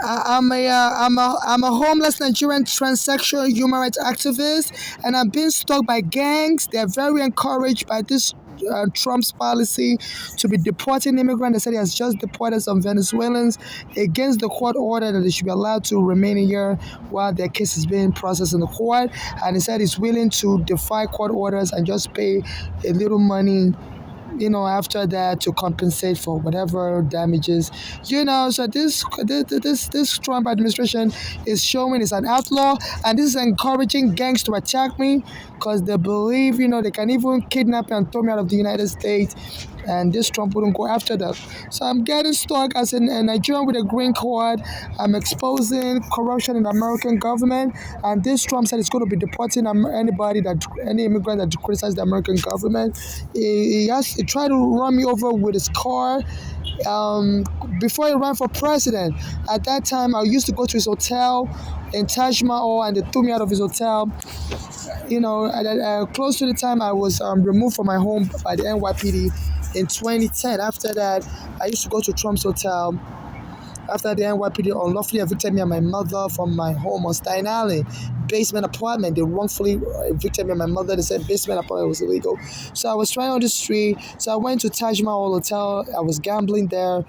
I'm a homeless Nigerian transsexual human rights activist, and I'm being stalked by gangs. They're very encouraged by this Trump's policy to be deporting immigrants. They said he has just deported some Venezuelans against the court order that they should be allowed to remain here while their case is being processed in the court. And he said he's willing to defy court orders and just pay a little money, after that, to compensate for whatever damages. So this Trump administration is showing is an outlaw, and this is encouraging gangs to attack me because they believe, they can even kidnap me and throw me out of the United States, and this Trump wouldn't go after them. So I'm getting stuck as a Nigerian with a green card. I'm exposing corruption in the American government, and this Trump said he's going to be deporting any immigrant that criticizes the American government. He tried to run me over with his car before he ran for president. At that time, I used to go to his hotel in Taj Mahal, and they threw me out of his hotel. Close to the time I was removed from my home by the NYPD in 2010. After that, I used to go to Trump's hotel. After the NYPD unlawfully evicted me and my mother from my home on Staten Island, basement apartment. They wrongfully evicted me and my mother. They said basement apartment was illegal. So I was trying on the street. So I went to Taj Mahal Hotel. I was gambling there.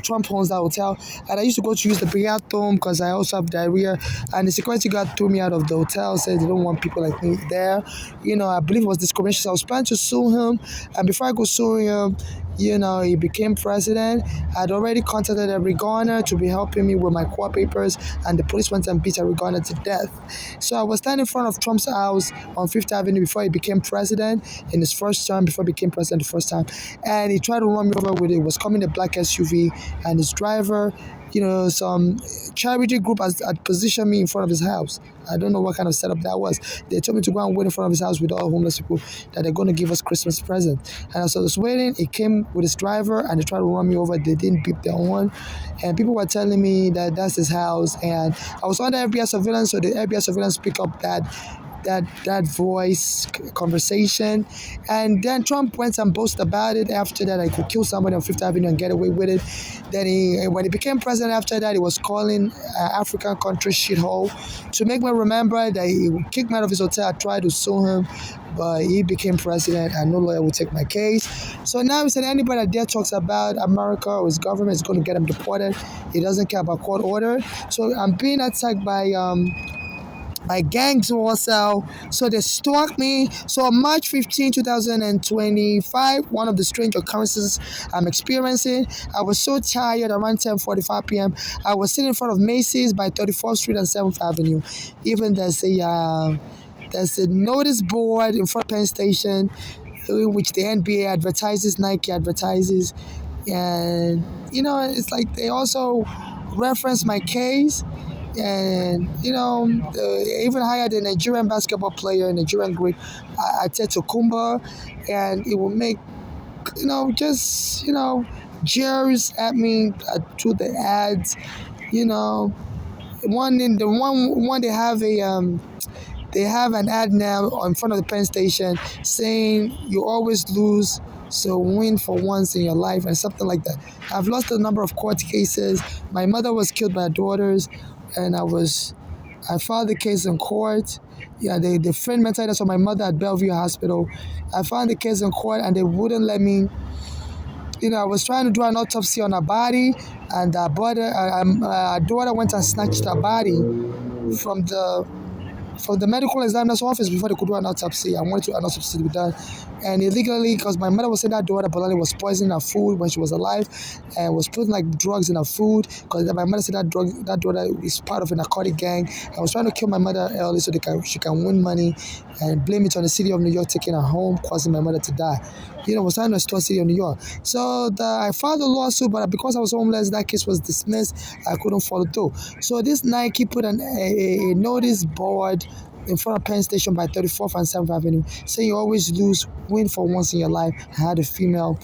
Trump owns that hotel, and I used to go to use the bathroom because I also have diarrhea, and the security guard threw me out of the hotel, said they don't want people like me there. I believe it was discrimination. So I was planning to sue him, and before I could sue him, he became president. I'd already contacted Eric Garner to be helping me with my court papers, and the police went and beat Eric Garner to death. So I was standing in front of Trump's house on Fifth Avenue before he became president in his first term, before he became president the first time, and he tried to run me over with it. Was coming a black SUV, and his driver, some charity group had positioned me in front of his house. I don't know what kind of setup that was. They told me to go and wait in front of his house with all homeless people that they're going to give us Christmas presents. And as I was waiting, he came with his driver and they tried to run me over. They didn't beep their horn. And people were telling me that that's his house. And I was under FBI surveillance, so the FBI surveillance picked up that voice conversation. And then Trump went and boasted about it. After that, I could kill somebody on Fifth Avenue and get away with it. Then when he became president after that, he was calling African country shithole to make me remember that he kicked me out of his hotel. I tried to sue him, but he became president and no lawyer would take my case. So now he said anybody that dare talks about America or his government is going to get him deported. He doesn't care about court order. So I'm being attacked by gangs also. So they stalked me. So on March 15, 2025, one of the strange occurrences I'm experiencing, I was so tired around 10:45 p.m. I was sitting in front of Macy's by 34th Street and 7th Avenue. Even there's a notice board in front of Penn Station in which the NBA advertises, Nike advertises, and it's like they also reference my case. And even hired a Nigerian basketball player, Nigerian great, Ateto Kumba, and it will make jeers at me through the ads. They have an ad now in front of the Penn Station saying you always lose, so win for once in your life, and something like that. I've lost a number of court cases. My mother was killed by her daughters, and I filed the case in court. Yeah, the friend mental illness of my mother at Bellevue Hospital. I filed the case in court, and they wouldn't let me. I was trying to do an autopsy on her body, and our daughter went and snatched her body from the medical examiner's office before they could do an autopsy. I wanted an autopsy to be done. And illegally, because my mother was saying that daughter Bolani was poisoning her food when she was alive and was putting like drugs in her food, because my mother said that daughter is part of a narcotic gang. I was trying to kill my mother early so she can win money and blame it on the city of New York taking her home, causing my mother to die. Was trying to restore city of New York. So I filed a lawsuit, but because I was homeless, that case was dismissed. I couldn't follow through. So this Nike put a notice board in front of Penn Station by 34th and 7th Avenue, saying you always lose, win for once in your life. I had a female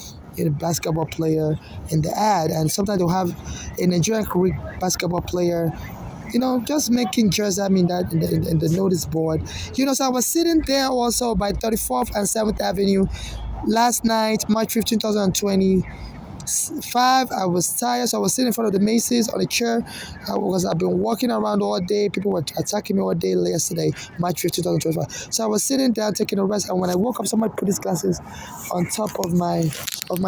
basketball player in the ad, and sometimes they'll have a Nigerian basketball player, just making jeers at me in the notice board. So I was sitting there also by 34th and 7th Avenue last night, March 15, 2020. 5, I was tired, so I was sitting in front of the Macy's on a chair because I've been walking around all day. People were attacking me all day yesterday, March 5th, 2025. So I was sitting down taking a rest, and when I woke up, somebody put these glasses on top of my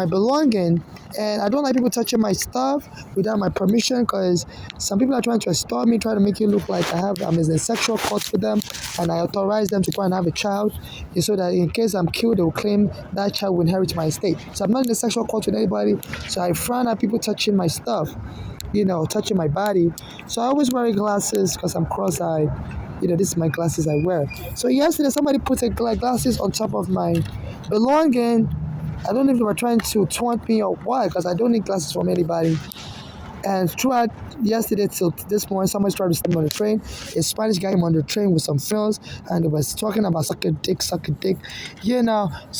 belonging. And I don't like people touching my stuff without my permission, because some people are trying to extort me, trying to make it look like I'm in a sexual court with them, and I authorize them to go and have a child, so that in case I'm killed, they will claim that child will inherit my estate. So I'm not in a sexual court with anybody, so I frown at people touching my stuff, touching my body. So I always wear glasses because I'm cross-eyed. This is my glasses I wear. So yesterday, somebody put glasses on top of my belonging. I don't know if they were trying to taunt me or what, because I don't need glasses from anybody. And throughout yesterday till this morning, somebody tried to stop me on the train. A Spanish guy came on the train with some friends, and they was talking about suck a dick. So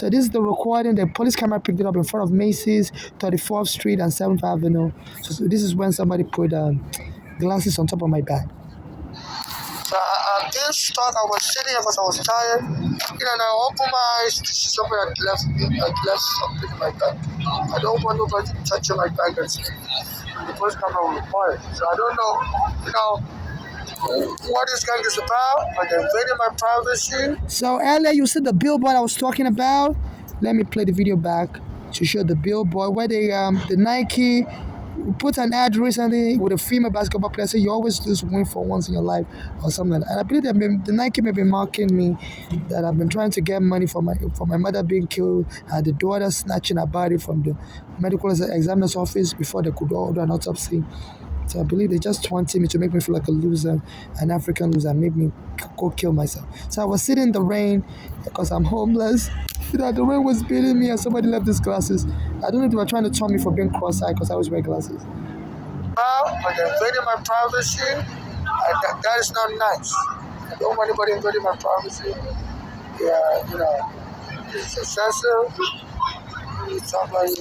this is the recording. The police camera picked it up in front of Macy's, 34th Street and 7th Avenue. So this is when somebody put glasses on top of my bag. So I didn't start. I was sitting here because I was tired. And I opened my eyes to see somebody had left something in my bag. I don't want nobody touching my bag and the police camera will record it. So I don't know, what this gang is about, but they're invading my privacy. So earlier you see the billboard I was talking about. Let me play the video back to show the billboard where the Nike put an ad recently with a female basketball player. So you always lose win for once in your life or something like that. And I believe that the Nike may be mocking me that I've been trying to get money for my mother being killed, and the daughter snatching her body from the medical examiner's office before they could order an autopsy. So I believe they just wanted me to make me feel like a loser, an African loser, and make me go kill myself. So I was sitting in the rain because I'm homeless. The rain was beating me, and somebody left these glasses. I don't know if they were trying to tell me for being cross-eyed because I always wear glasses. But they're invading my privacy, and that is not nice. I don't want anybody invading my privacy. Yeah, it's excessive. Somebody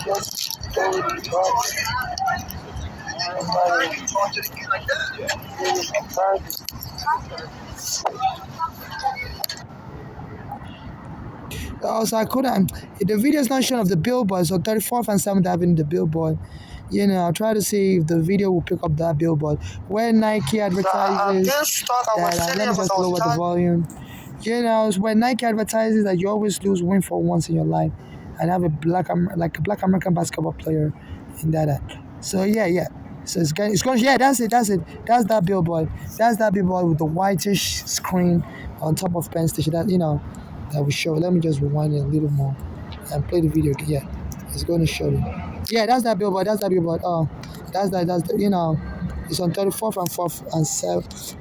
just also, I couldn't. The video is not shown of the billboard, so 34th and 7th Avenue, the billboard. I'll try to see if the video will pick up that billboard where Nike advertises that. Let me just lower the volume. Where Nike advertises that you always lose win for once in your life, and have a black American basketball player in that ad. So yeah. So it's going. Yeah, that's it. That's that billboard. That's that billboard with the whitish screen on top of Penn Station. That will show. Let me just rewind it a little more and play the video. Yeah, it's going to show you. Yeah, that's that billboard. That's that billboard. It's on 34th and 4th and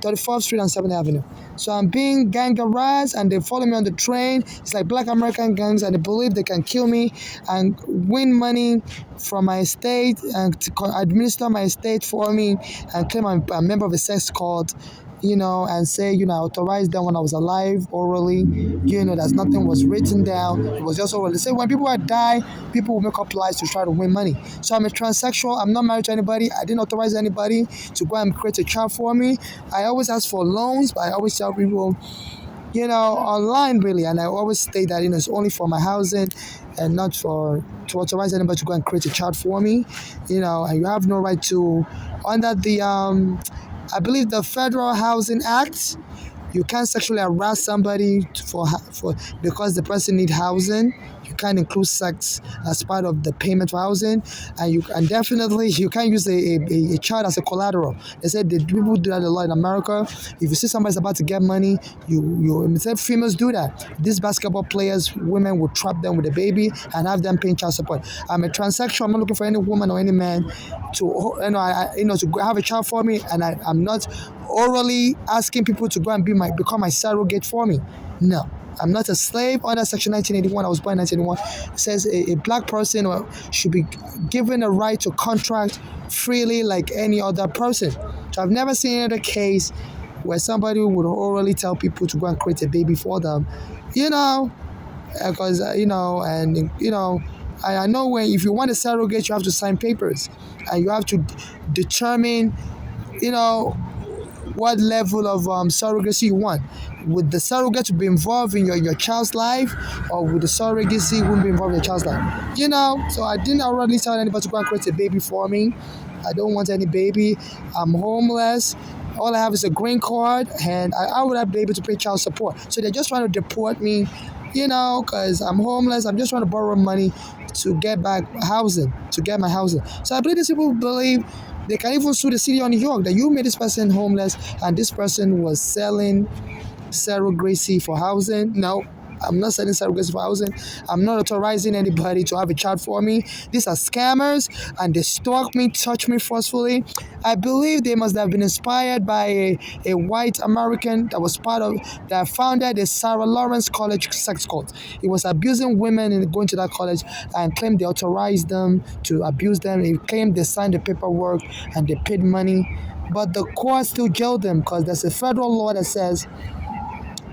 34th Street and 7th Avenue. So I'm being gang harassed, and they follow me on the train. It's like black American gangs, and they believe they can kill me and win money from my estate and to administer my estate for me and claim I'm a member of a sex cult. And say, I authorized them when I was alive orally, that nothing was written down. It was just orally. They say when people die, people will make up lies to try to win money. So I'm a transsexual. I'm not married to anybody. I didn't authorize anybody to go and create a child for me. I always ask for loans, but I always tell people, online really. And I always state that, it's only for my housing and not to authorize anybody to go and create a child for me. And you have no right to, under the, I believe the Federal Housing Act, you can't sexually harass somebody for because the person needs housing. You can't include sex as part of the payment for housing, and definitely you can't use a child as a collateral. They said that people do that a lot in America. If you see somebody's about to get money, you said females do that. These basketball players, women will trap them with a baby and have them paying child support. I'm a transsexual. I'm not looking for any woman or any man to to have a child for me, and I'm not orally asking people to go and become my surrogate for me. No. I'm not a slave. Under Section 1981, I was born in 1981, it says a black person should be given a right to contract freely like any other person. So I've never seen another case where somebody would orally tell people to go and create a baby for them, because, I know if you want a surrogate, you have to sign papers, and you have to determine, what level of surrogacy you want. Would the surrogate to be involved in your child's life, or would the surrogacy wouldn't be involved in your child's life? So I didn't already tell anybody to go and create a baby for me. I don't want any baby. I'm homeless. All I have is a green card, and I would have been able to pay child support. So they're just trying to deport me, because I'm homeless. I'm just trying to borrow money to get back housing, to get my housing. So I believe these people believe they can even sue the city of New York that you made this person homeless and this person was selling surrogacy for housing. No, I'm not selling surrogacy for housing. I'm not authorizing anybody to have a child for me. These are scammers, and they stalk me, touch me forcefully. I believe they must have been inspired by a white American that founded the Sarah Lawrence College sex cult. He was abusing women in going to that college and claimed they authorized them to abuse them. He claimed they signed the paperwork and they paid money. But the court still jailed them because there's a federal law that says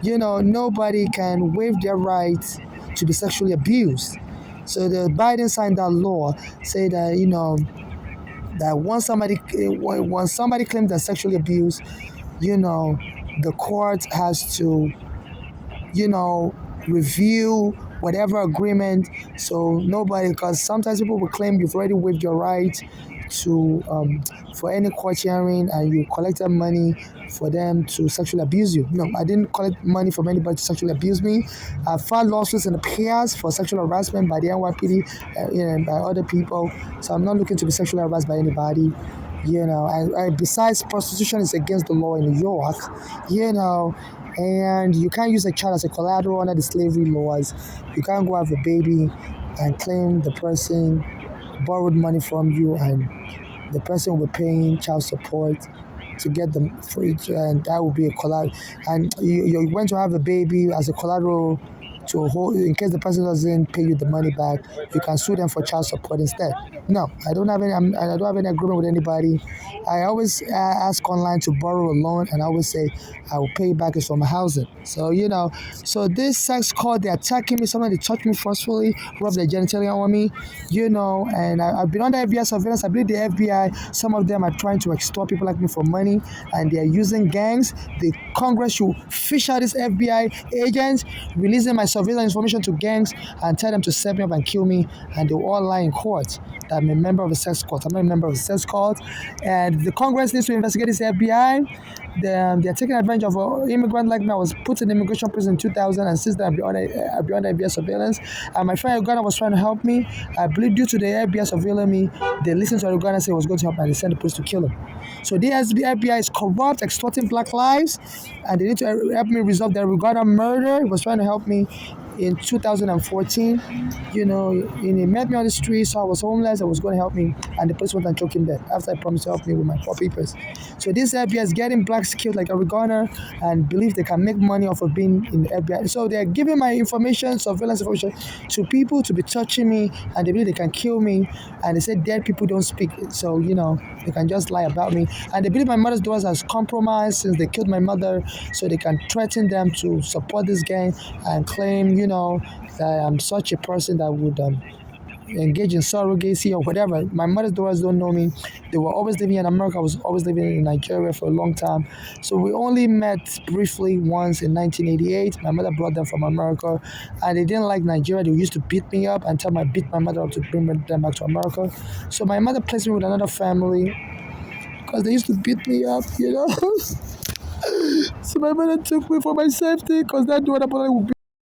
nobody can waive their right to be sexually abused. So the Biden signed that law, say that that once somebody claims they're sexually abused, the court has to review whatever agreement. So nobody, because sometimes people will claim you've already waived your right to for any court hearing, and you collected money for them to sexually abuse you. No, I didn't collect money from anybody to sexually abuse me. I filed lawsuits in the past for sexual harassment by the NYPD and by other people. So I'm not looking to be sexually harassed by anybody. And besides, prostitution is against the law in New York. And you can't use a child as a collateral under the slavery laws. You can't go have a baby and claim the person borrowed money from you, and the person will be paying child support to get them free, and that will be a collateral. And you went to have a baby as a collateral to hold in case the person doesn't pay you the money back. You can sue them for child support instead. No, I don't have any. I don't have any agreement with anybody. I always ask online to borrow a loan, and I always say I will pay back it's for my housing. So so this sex cult, they're attacking me. Somebody touched me forcefully, rubbed their genitalia on me, and I've been under FBI surveillance. I believe the FBI, some of them are trying to extort people like me for money, and they're using gangs. The Congress should fish out these FBI agents, releasing my surveillance information to gangs and tell them to set me up and kill me, and they'll all lie in court that I'm a member of a sex cult. I'm not a member of a sex cult, and the Congress needs to investigate this FBI. They're taking advantage of an immigrant like me. I was put in immigration prison in 2000, and since then I've been under FBI surveillance. And my friend Uganda was trying to help me. I believe due to the FBI surveilling me, they listened to Uganda say it was going to help me, and they sent the police to kill him. So the FBI is corrupt, extorting black lives, and they need to help me resolve the Uganda murder. It was trying to help me in 2014. He met me on the street, so I was homeless. I was going to help me, and the police went and took him there after I promised to help me with my poor papers. So this FBI is getting blacks killed like Oregona and believe they can make money off of being in the FBI. So they're giving my information, surveillance information, to people to be touching me, and they believe they can kill me. And they say dead people don't speak, so they can just lie about me. And they believe my mother's daughters has compromised since they killed my mother, so they can threaten them to support this gang and claim, that I'm such a person that would engage in surrogacy or whatever. My mother's daughters don't know me. They were always living in America. I was always living in Nigeria for a long time. So we only met briefly once in 1988. My mother brought them from America, and they didn't like Nigeria. They used to beat me up until I beat my mother up to bring them back to America. So my mother placed me with another family because they used to beat me up. So my mother took me for my safety because that other brother would